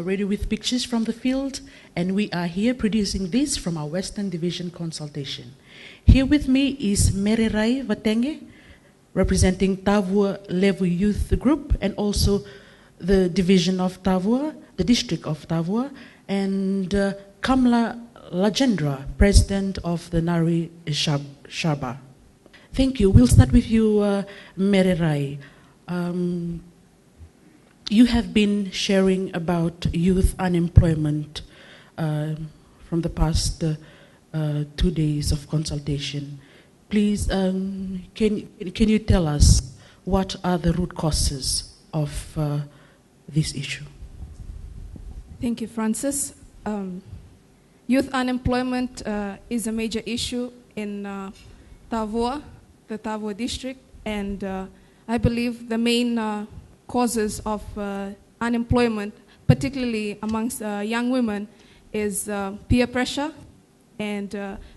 ready with pictures from the field, and we are here producing this from our Western Division consultation. Here with me is Merenai Vatege, representing Tavualevu Youth Group, and also the division of Tavua, the district of Tavua, and Kamla Lajendra, president of the Nari Sabha. Thank you. We'll start with you, Merenai. You have been sharing about youth unemployment from the past 2 days of consultation. Please, can you tell us what are the root causes of this issue? Thank you, Francis. Youth unemployment is a major issue in Tavua, the Tavua district, and I believe the main causes of unemployment, particularly amongst young women, is peer pressure, and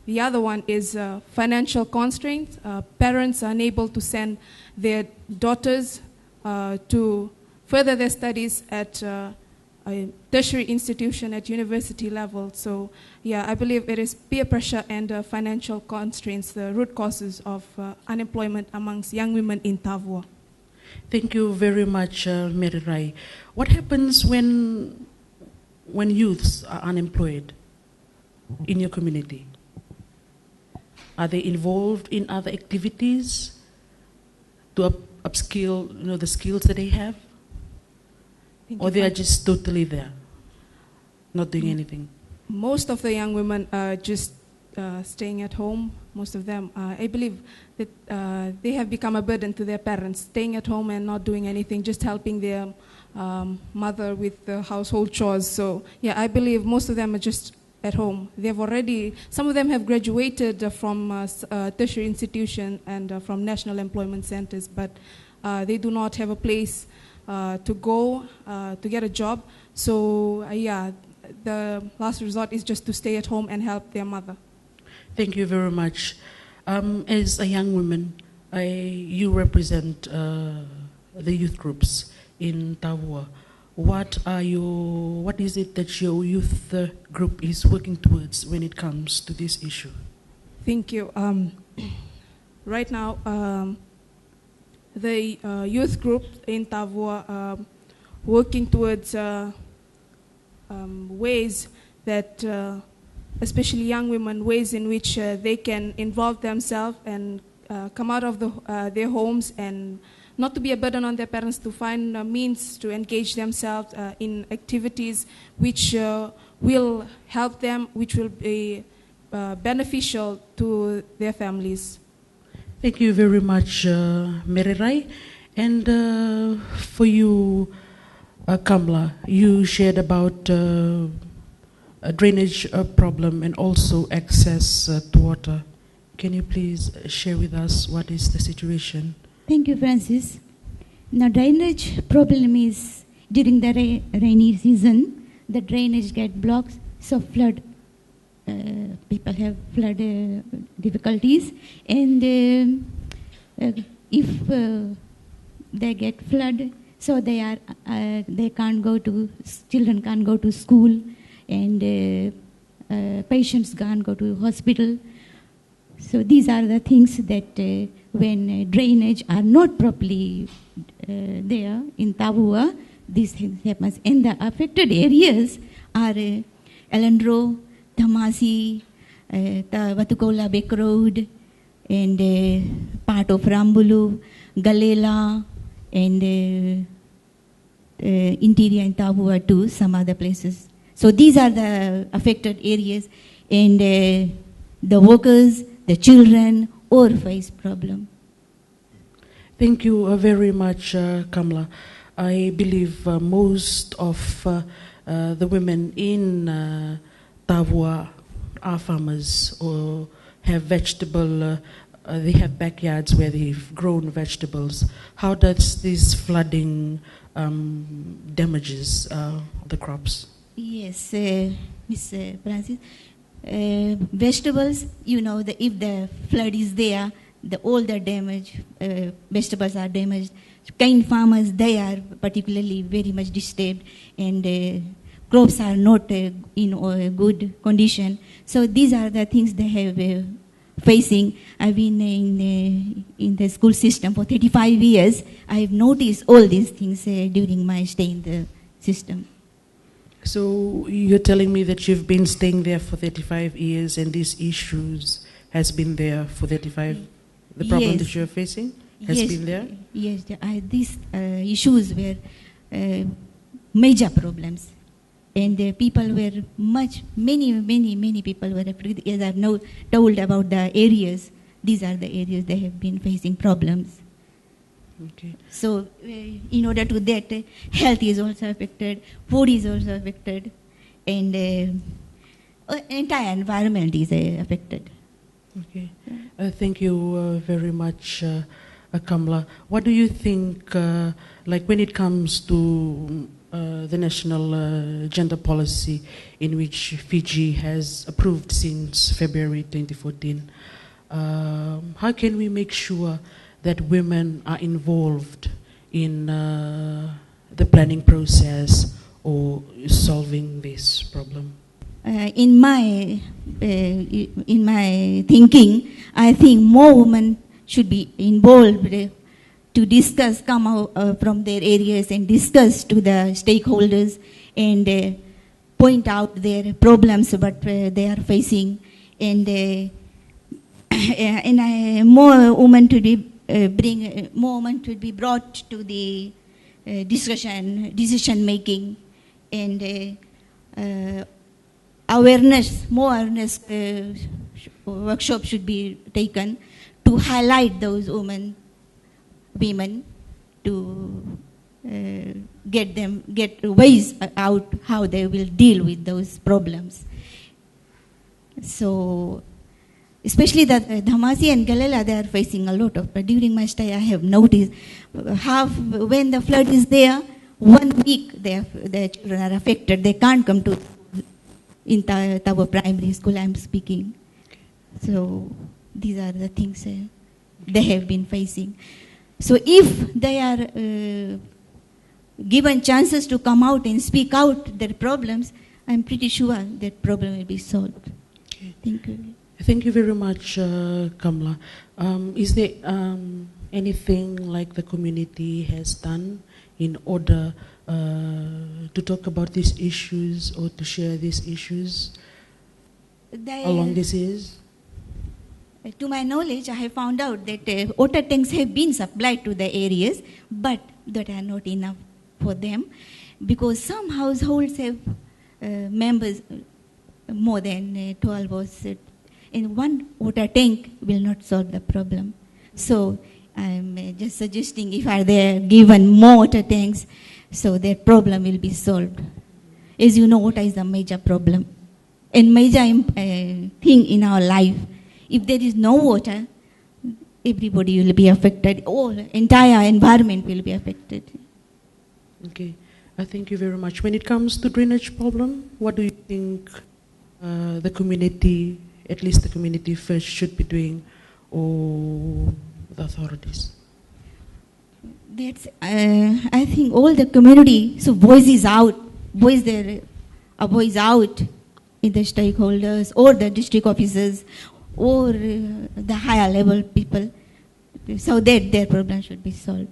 the other one is financial constraints. Parents are unable to send their daughters to further their studies at a tertiary institution at university level. So yeah, I believe it is peer pressure and financial constraints, the root causes of unemployment amongst young women in Tavua. Thank you very much, Merenai. What happens when youths are unemployed in your community? Are they involved in other activities to upskill, the skills that they have? Or they are just totally there, not doing anything? Most of the young women are just staying at home. Most of them, I believe that they have become a burden to their parents, staying at home and not doing anything, just helping their mother with the household chores. So yeah, I believe most of them are just at home. Some of them have graduated from tertiary institution and from national employment centers, but they do not have a place to go to get a job. So yeah, the last resort is just to stay at home and help their mother. Thank you very much. As a young woman, you represent the youth groups in Tavua. What is it that your youth group is working towards when it comes to this issue? Thank you. Right now, the youth group in Tavua working towards ways that especially young women, ways in which they can involve themselves and come out of their homes and not to be a burden on their parents, to find means to engage themselves in activities which will help them, which will be beneficial to their families. Thank you very much, Merenai. And for you, Kamla, you shared about a drainage problem and also access to water. Can you please share with us what is the situation? Thank you, Francis. Now, drainage problem is during the rainy season, the drainage get blocked, so flood. People have flood difficulties, and if they get flood, so they can't go to, children can't go to school, and patients can't go to hospital. So these are the things that when drainage are not properly there in Tavua, these things happen. And the affected areas are Elandro, Thamasi, Vatukola Beck Road, and part of Rambulu, Galela, and interior in Tavua too, some other places. So these are the affected areas, and the workers, the children, all face problem. Thank you very much, Kamla. I believe most of the women in Tavua are farmers or have they have backyards where they've grown vegetables. How does this flooding damages the crops? Yes, Ms. Francis. Vegetables, if the flood is there, all the damage, vegetables are damaged. Kind farmers, they are particularly very much disturbed, and crops are not in good condition. So these are the things they have facing. I've been in the school system for 35 years. I have noticed all these things during my stay in the system. So you're telling me that you've been staying there for 35 years and these issues has been there for 35, the problem that you're facing has been there? Yes, these issues were major problems. And people were many people were afraid. As I've now told about the areas, these are the areas they have been facing problems. Okay. So in order to that, health is also affected, food is also affected, and entire environment is affected. Okay. Thank you very much, Kamla. What do you think, like when it comes to the national gender policy in which Fiji has approved since February 2014, how can we make sure that women are involved in the planning process or solving this problem? In my thinking, I think more women should be involved to discuss, come out from their areas and discuss to the stakeholders and point out their problems what they are facing, and more women to be more women to be brought to the decision making, and more awareness workshop should be taken to highlight those women to get ways out how they will deal with those problems. So especially the Dhamasi and Galela, they are facing a lot of, but during my stay I have noticed when the flood is there, 1 week their children are affected. They can't come to in Tavua primary school I'm speaking. So these are the things they have been facing. So if they are given chances to come out and speak out their problems, I'm pretty sure that problem will be solved. Okay. Thank you. Thank you very much, Kamla. Is there anything like the community has done in order to talk about these issues or to share these issues along these years? To my knowledge, I have found out that water tanks have been supplied to the areas, but that are not enough for them, because some households have members more than 12 or so, and one water tank will not solve the problem. So I'm just suggesting if they are given more water tanks, so that problem will be solved. As you know, water is a major problem and major thing in our life. If there is no water, everybody will be affected. All entire environment will be affected. Okay, thank you very much. When it comes to drainage problem, what do you think the community, at least the community first, should be doing, or the authorities? That's I think all the community, so voice out in the stakeholders or the district officers or the higher level people, so that their problem should be solved.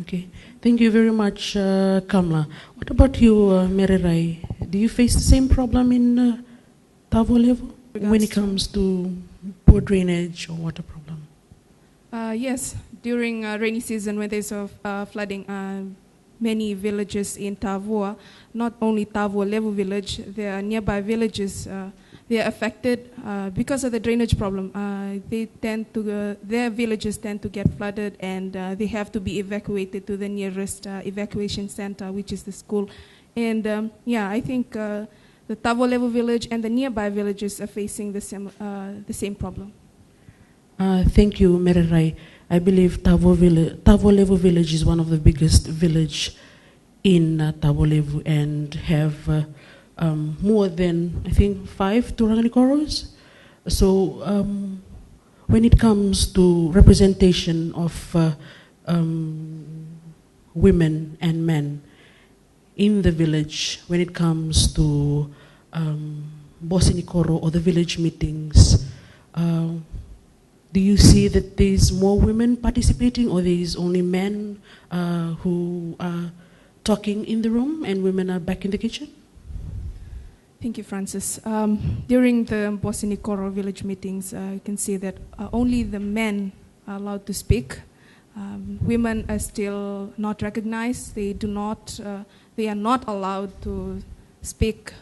Okay, thank you very much, Kamla. What about you, Merenai? Do you face the same problem in Tavualevu when it comes to poor drainage or water problem? Yes, during rainy season when there's flooding, many villages in Tavua, not only Tavualevu village, there are nearby villages, they are affected because of the drainage problem. Their villages tend to get flooded, and they have to be evacuated to the nearest evacuation center, which is the school. And I think the Tavualevu village and the nearby villages are facing the same problem. Thank you, Merenai. I believe Tavualevu village is one of the biggest village in Tavualevu and have more than, I think, 5 Turanganikoros. So when it comes to representation of women and men in the village when it comes to Bosinikoro or the village meetings? Do you see that there's more women participating, or there's only men who are talking in the room and women are back in the kitchen? Thank you, Francis. During the Bosinikoro village meetings, you can see that only the men are allowed to speak. Women are still not recognized. They are not allowed to speak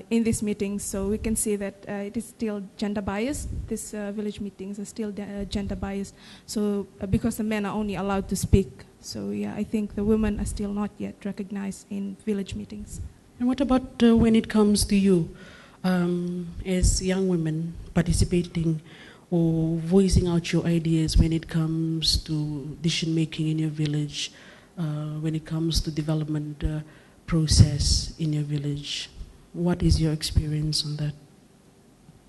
in these meetings. So we can see that it is still gender biased. These village meetings are still gender biased. So because the men are only allowed to speak. So yeah, I think the women are still not yet recognized in village meetings. And what about when it comes to you as young women participating or voicing out your ideas when it comes to decision making in your village, when it comes to development process in your village? What is your experience on that?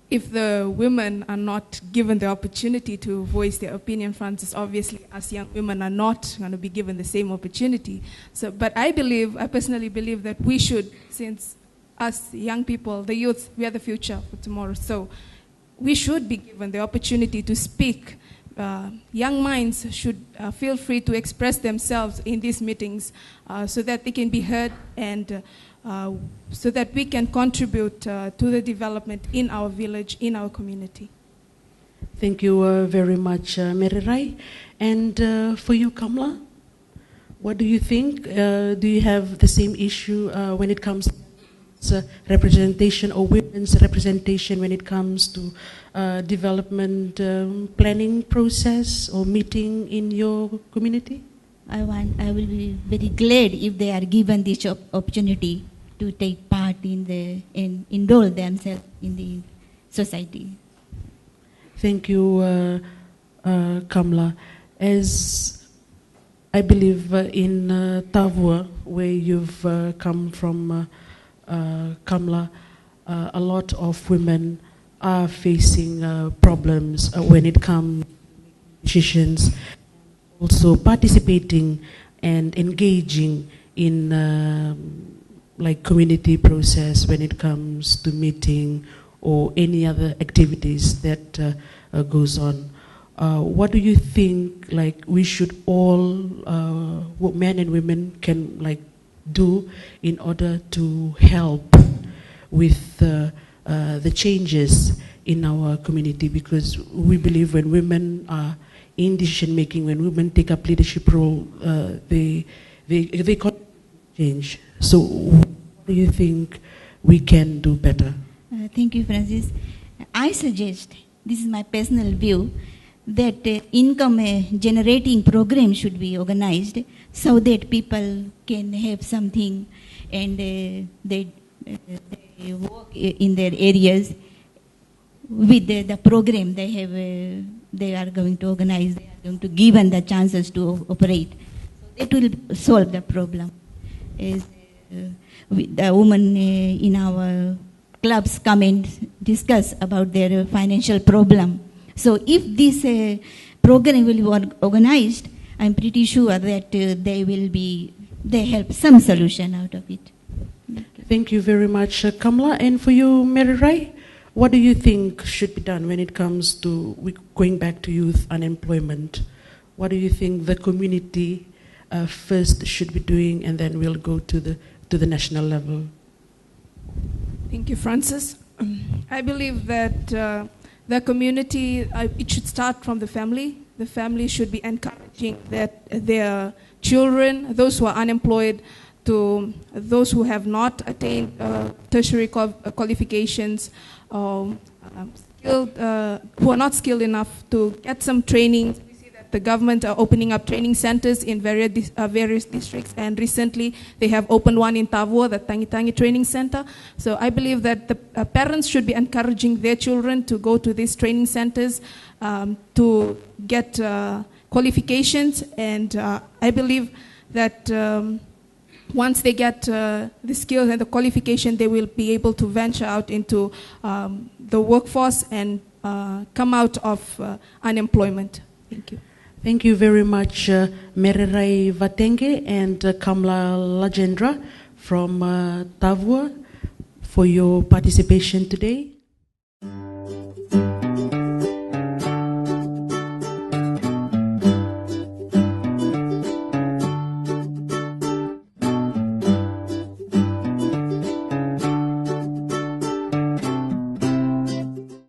If the women are not given the opportunity to voice their opinion, Francis, obviously us young women are not going to be given the same opportunity. So, but I personally believe that we should, since us young people, the youth, we are the future for tomorrow. So we should be given the opportunity to speak. Young minds should feel free to express themselves in these meetings so that they can be heard and so that we can contribute to the development in our village, in our community. Thank you very much, Merenai. And for you, Kamla, what do you think? Do you have the same issue when it comes to representation or women's representation when it comes to development planning process or meeting in your community? I will be very glad if they are given this opportunity to take part in enroll themselves in the society. Thank you, Kamla. As I believe in Tavua, where you've come from, Kamla, a lot of women are facing problems when it comes to decisions, also participating and engaging in like community process when it comes to meeting or any other activities that goes on. What do you think like we should all, men and women, can like do in order to help with the changes in our community? Because we believe when women are in decision making, when women take up leadership role, they contribute change. So what do you think we can do better? Thank you, Francis. I suggest, this is my personal view, that income generating program should be organized so that people can have something and they work in their areas with the program they have. They are going to organize, they are going to give them the chances to operate. So that will solve the problem. As the women in our clubs come and discuss about their financial problem. So if this program will be organized, I'm pretty sure that they help some solution out of it. Thank you very much, Kamla. And for you, Merenai, what do you think should be done when it comes to going back to youth unemployment? What do you think the community first should be doing, and then we'll go to the national level? Thank you, Francis. I believe that the community, it should start from the family. The family should be encouraging that their children, those who are unemployed, to those who have not attained tertiary qualifications, skilled, who are not skilled enough to get some training. We see that the government are opening up training centers in various districts, and recently they have opened one in Tavua, the Tangi Training Center. So I believe that the parents should be encouraging their children to go to these training centers to get qualifications, and I believe that once they get the skills and the qualification, they will be able to venture out into the workforce and come out of unemployment. Thank you. Thank you very much, Merenai Vatege and Kamla Lajendra, from Tavua for your participation today.